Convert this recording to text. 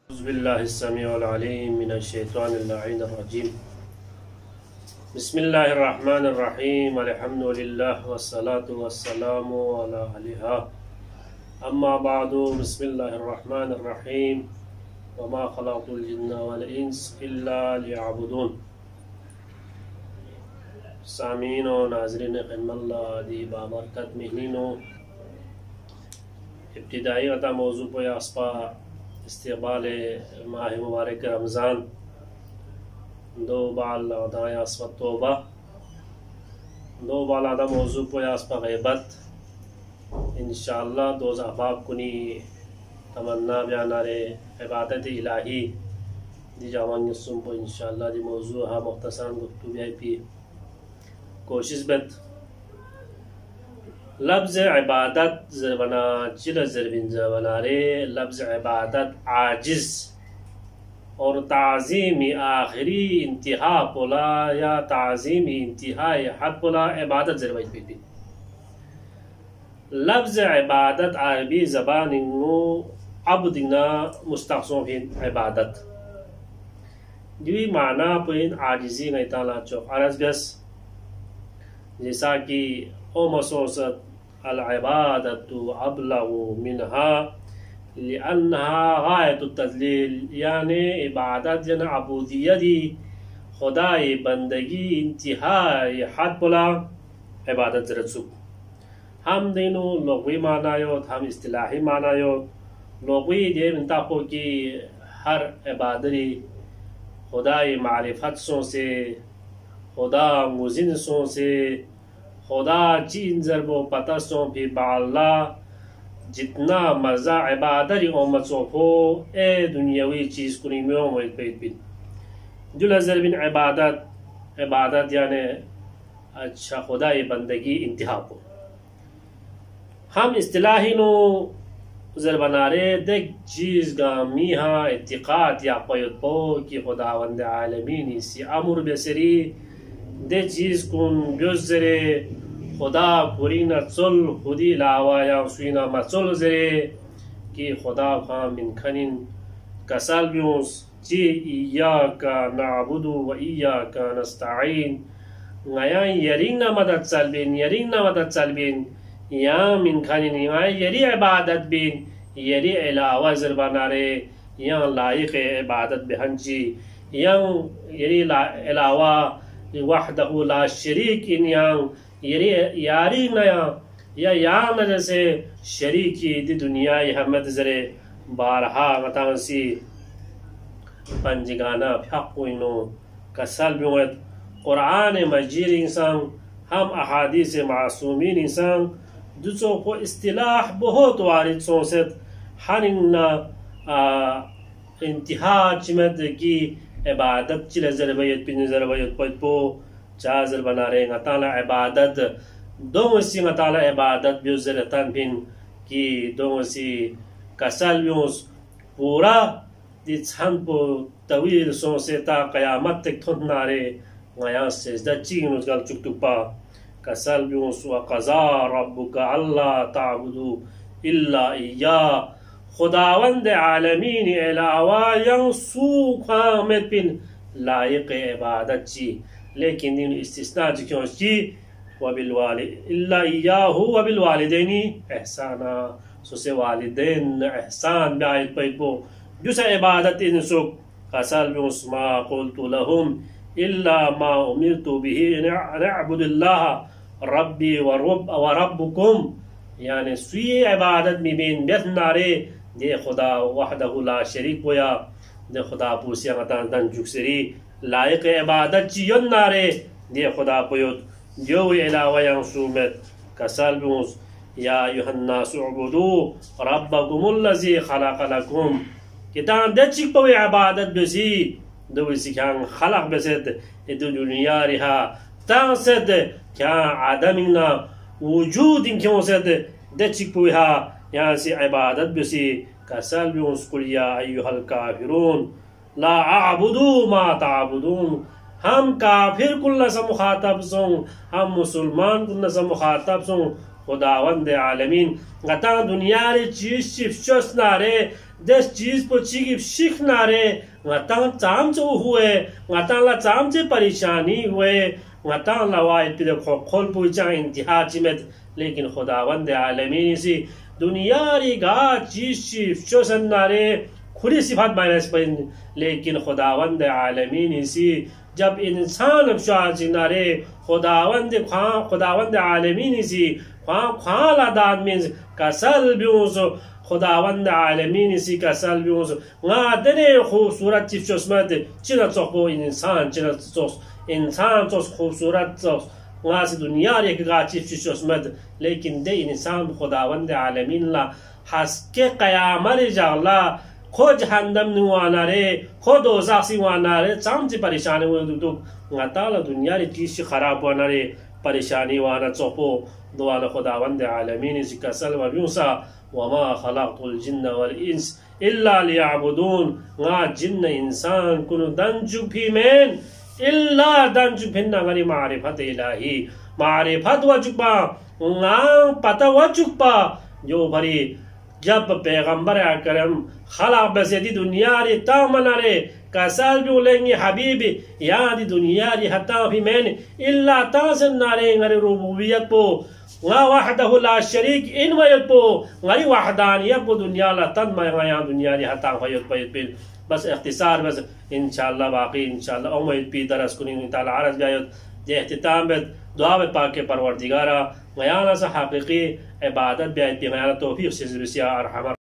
बिस्मिल्लाहिस्समीउल-अलीम मिनश्शैतानिर्रजीम। बिस्मिल्लाहिर्रहमानिर्रहीम। अल्हम्दुलिल्लाह वस्सलातु वस्सलामु अला अलिहा अम्मा बादु। बिस्मिल्लाहिर्रहमानिर्रहीम। वमा खलक़तुल जिन्ना वल इंस इल्ला लियअबुदून। सामीन और नाज़रीन ख़िदमत दी बाबरकत मेहनीनो इब्तिदाई अता मौजू पर आसपा इस्तेक़बाल माह मुबारक रमज़ान दो बाल दाएँ आसपा तौबा दो बाल आदा मौजू पर आसपा ग़ैबत इंशाअल्लाह दो अहबाब कुनी तमन्ना बयानारे इबादत इलाही दी जावांग सुन पर इंशाअल्लाह दी मौजू हा मुख्तसर गुफ्तगू भी कोशिश बत लफ्ज़ इबादत ज़रबना चिल ज़रबिन ज़रबनारे लफ्ज़ इबादत आजिज़ और ताज़ीमी आखिरी इंतहा पोला या ताज़ीमी इंतहाई हद पोला इबादत ज़रबई पीती। लफ्ज़ इबादत अरबी ज़बान इंगो अब्दिना मुस्तक़सों इबादत जी माना पुइन आजिज़ी गैताला चौक अरज़ बस जैसा कि ओ मसोसत अल-इबादतु अबलगु मिनहा लिअन्नहा गायतुत तज़लील, यानी इबादत जन अबूदियती खुदाई बंदगी इंतहाई हद पोला इबादत ज़रसु। हम दिनो लुग़वी मानायो हम इस्तिलाही मानायो। लुग़वी दे इंताको की हर इबादती खुदाई मारिफत से खुदा मुजिन से खुदा चीन ज़रबो पतसों भी बाला जितना मज़ा इबादत उम्मतों को ए दुनियावी चीज़ कुनी में उम्मीद बिन जुल ज़रबिन इबादत यानी अच्छा खुदा ये बंदगी इंतहा को हम इस्तिलाही नो ज़रबनारे देख चीज़ गामी हाँ इत्तिक़ाद या पयुत पो कि खुदावंद आलमीन इसी अमर बेसरी दे चीज़ कुन गुज़रे खुदा पूरी नचल खुदी लावा या सुईना मचल जरे कि खुदा खां मिन खनिन कसल ब्यूस ची इय्याका नअबुदु व इय्याका नस्तईन ngaya yaring na madat salbin ya min khanin ngaya yari ibadat bin yari ilawa zirbanare yang layiq ibadat bihanji yang yari ilawa वहदहु ला शरीक इन यारी नया या यार न जैसे शरीकी दी दुनिया हमद जरे बारहा मतांसी पंजगाना फ्याकुइनो कसल बिवत कुरान मजीद इंसान हम अहादीस मासूमीन इंसान दुसो को इस्तिलाह बहुत वारिद सोसत हनिना इंतहा चिमत की इबादत चिल ज़रबयत पिन ज़रबयत पो चाज़र बना रहे ngataला इबादत दोंसी ngataला इबादत बियो ज़रतन पिन कि दोंसी कसल बियोस पूरा दिछन पो तवील सोसेता क़यामत तक थुनारे गया सजदा चीन उसगल चुकटुपा कसल बियोस व क़ज़ा रब्बुका अल्ला ताबुदु इल्ला इय्या खुदावंद आलमीन अलावा यंग सूखा में पिन लायक इबादत ची लेकिन दिन इस्तिस्ना क्यों ची वबिल वालिद इल्ला इय्याहु वबिल वालिदैनी एहसाना सुसे वालिदैन एहसान बायत पैबो जुसा इबादत इन सुख कसल बिस्मा कुल्तु लहुम इल्ला मा उमिरतु बिही नअबुदुल्लाह रब्बी व रब्बुकुम यानी सुई इबादत में बिन बेथनारे दे खुदा वहदहु ला शरीक होया दे खुदा पूसिया गतान दन जुक्सरी लायक इबादत चियन नारे दे खुदा पयोत जो इलावा yang सुमत कसल बिउस या अय्युहन्नास उबुदू रब्बकुमुल्लज़ी खलक़लकुम कितान दे चिक पो इबादत बेसी दो सिखांग खलक बेसत इदु दुनिया रिहा तासद क्या आदमिना वजूद क्यों सद दे चिक पो हा यहाँ से इबादत बेसी कसल बिउस कुल या अय्युहल काफिरून ला अअबुदु मा ताबुदून हम काफिर कुल्ला से मुखातब सों हम मुसलमान कुल्ला से मुखातब सों खुदावंद आलमीन गता दुनिया रे चीज चिफ्चोस नारे दस चीज पो चीगी शिख नारे गता चामचो हुए गता ला चामचे परेशानी हुए गता लवाय पिद खोल पुचा इंतहा चिमत लेकिन खुदावंद आलमीन सी दुनिया री गा चीज चिफ्चोस नारे खुदी सिफात माइनस पर लेकिन खुदावंद आलमीन सी जब इंसान नारे खुदावंद आलमीन सी ख्वाला दाद मीन्स कसल ब्यूस खुदावंद आलमीन सी कसल ब्यूस गा दने खूबसूरत चिफ्चोस्मत चिना चोको इंसान चिना चोस इंसान चोस खूबसूरत चोस गा से दुनिया रे गा चिफ्चोस्मत लेकिन दे इंसान खुदावंद आलमीन ला हस्के कयामत जाला खो जहन्नम नुआना रे खो दोज़ख सी वाना रे चामची परेशानी हुए दुख ngataala dunia ri tisi kharab wana रे परेशानी वाना चोपो दुआना खुदावंद आलमीन सी कसल व बिउसा वमा खलक़तुल जिन्न वल इंस इल्ला लियअबुदून गा जिन्न इंसान कुनु दंजु फीमेन इल्ला दंजु फिन्ना गरी मारिफत इलाही मारिफत वजुपा गा पता वजुपा जो भरी जब पैगंबर अकरम खला बसदी दुनिया रे तामना रे कसल भी उलेंगे हबीबी याद दुनिया रे हता भी मैंने इल्ला तासन नारे ngari रुबूबियत पो वा वहदहु ला शरीक इन वयत पो ngari वहदानियत पो दुनिया ला तन मैं दुनिया रे हता होयत पे बस इख्तिसार बस इंशाअल्लाह बाकी इंशाअल्लाह उम्मीद पी दरस कुनी ताला अर्ज गायत जे इख्तिताम बद दुआ बे पाक के परवरदिगारा गयाना सा हकीकी इबादत बे तौफीक से बिया अरहम